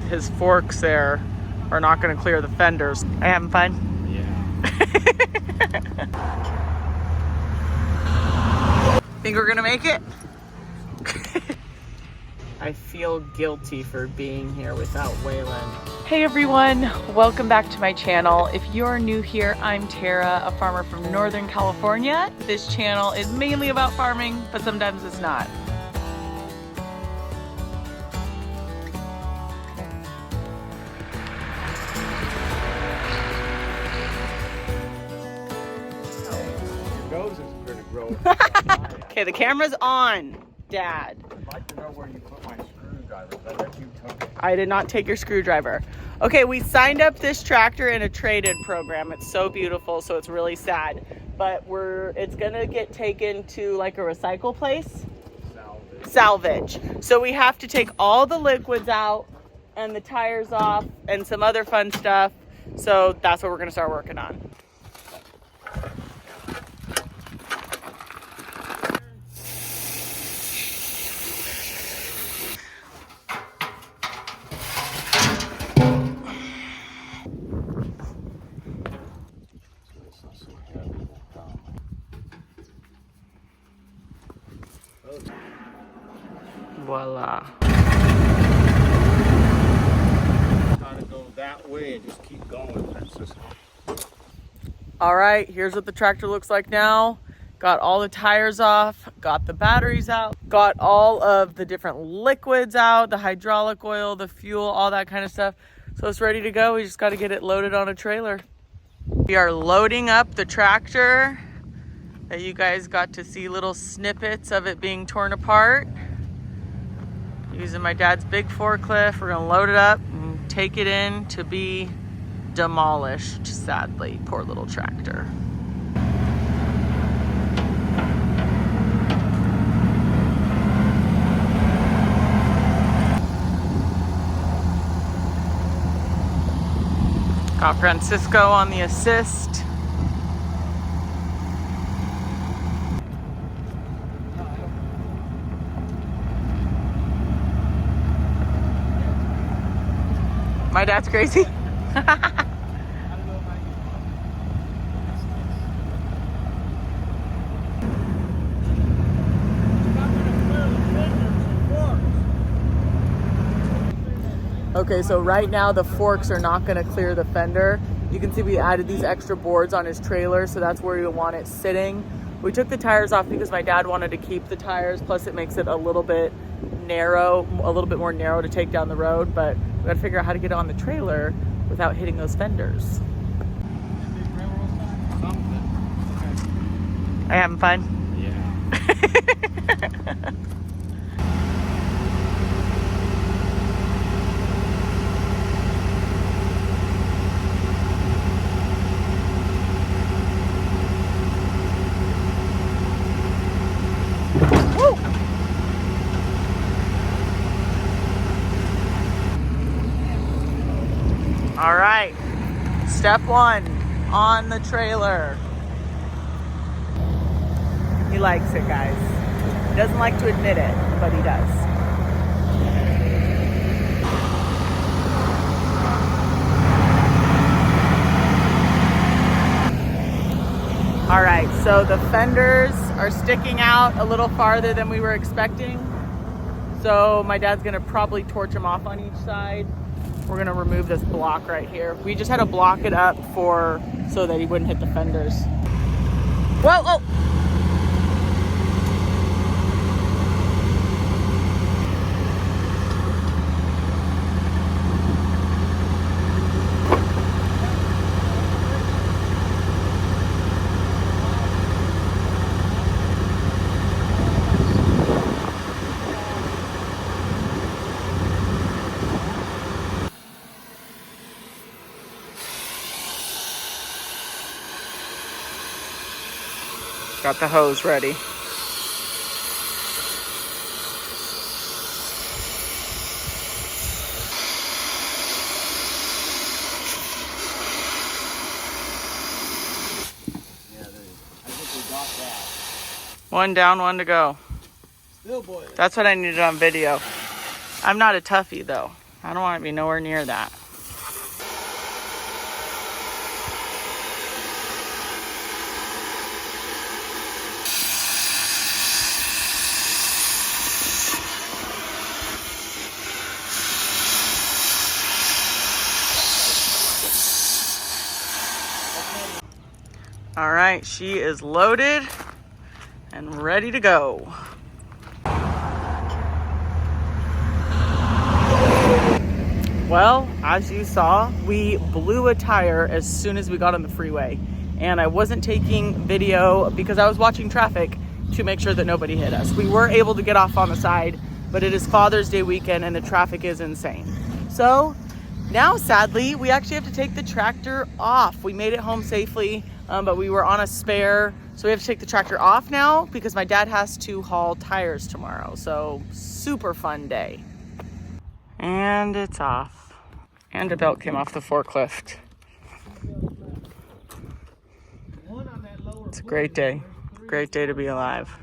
his forks there are not going to clear the fenders. Are you having fun? Think we're gonna make it? I feel guilty for being here without Waylon. Hey everyone, welcome back to my channel. If you're new here, I'm Tara, a farmer from Northern California. This channel is mainly about farming, but sometimes it's not. Okay, the camera's on, Dad. I'd like to know where you put my screwdriver. I bet you took it. I did not take your screwdriver. Okay, we signed up this tractor in a trade-in program. It's so beautiful, so it's really sad. But it's gonna get taken to like a recycle place. Salvage. So we have to take all the liquids out and the tires off and some other fun stuff. So that's what we're gonna start working on. Voila. Gotta go that way and just keep going. That's just... All right, here's what the tractor looks like now. Got all the tires off, got the batteries out, got all of the different liquids out, the hydraulic oil, the fuel, all that kind of stuff. So it's ready to go. We just got to get it loaded on a trailer. We are loading up the tractor. You guys got to see little snippets of it being torn apart. Using my dad's big forklift, we're gonna load it up and take it in to be demolished, sadly. Poor little tractor. Got Francisco on the assist. My dad's crazy. Okay, so right now the forks are not gonna clear the fender. You can see we added these extra boards on his trailer, so that's where you want it sitting. We took the tires off because my dad wanted to keep the tires, plus it makes it a little bit narrow, a little bit more narrow to take down the road, but we gotta figure out how to get it on the trailer without hitting those fenders. Are you having fun? Yeah. All right, step one, on the trailer. He likes it, guys. He doesn't like to admit it, but he does. All right, so the fenders are sticking out a little farther than we were expecting. So my dad's gonna probably torch them off on each side. We're gonna remove this block right here. We just had to block it up so that he wouldn't hit the fenders. Whoa, whoa. Got the hose ready. One down, one to go. Still boiling. That's what I needed on video. I'm not a toughie though. I don't want to be nowhere near that. All right, she is loaded and ready to go. Well, as you saw, we blew a tire as soon as we got on the freeway. And I wasn't taking video because I was watching traffic to make sure that nobody hit us. We were able to get off on the side, but it is Father's Day weekend and the traffic is insane. So now, sadly, we actually have to take the tractor off. We made it home safely, but we were on a spare. So we have to take the tractor off now because my dad has to haul tires tomorrow. So super fun day. And it's off. And a belt came off the forklift. It's a great day. Great day to be alive.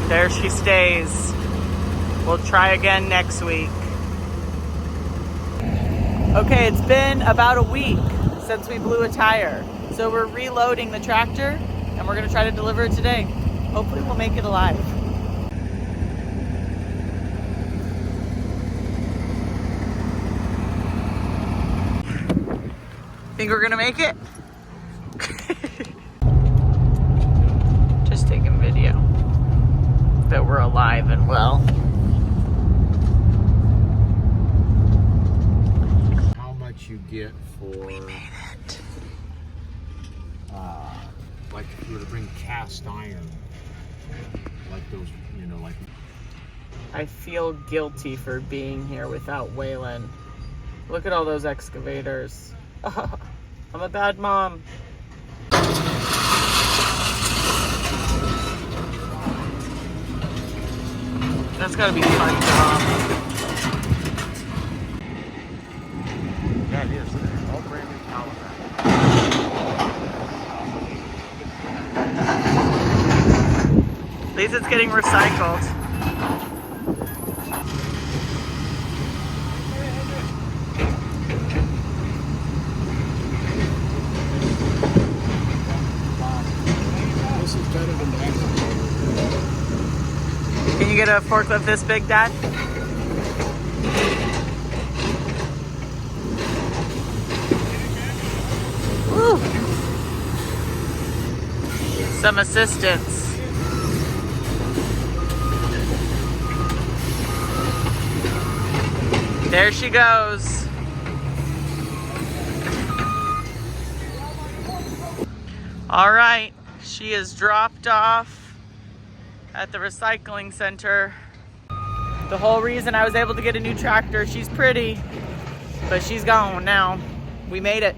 There she stays. We'll try again next week. Okay, it's been about a week since we blew a tire. So we're reloading the tractor and we're gonna try to deliver it today. Hopefully we'll make it alive. Think we're gonna make it? Just taking video that we're alive and well. How much you get for? We made it. Like if you were to bring cast iron, like those, you know, like. I feel guilty for being here without Waylon. Look at all those excavators. I'm a bad mom. That's gotta be a fun job. Yeah, it is. All brand new caliber. At least it's getting recycled. This is better than the excavator. Can you get a forklift this big, Dad? Woo. Some assistance. There she goes. All right, she is dropped off at the recycling center. The whole reason I was able to get a new tractor, she's pretty, but she's gone now. We made it.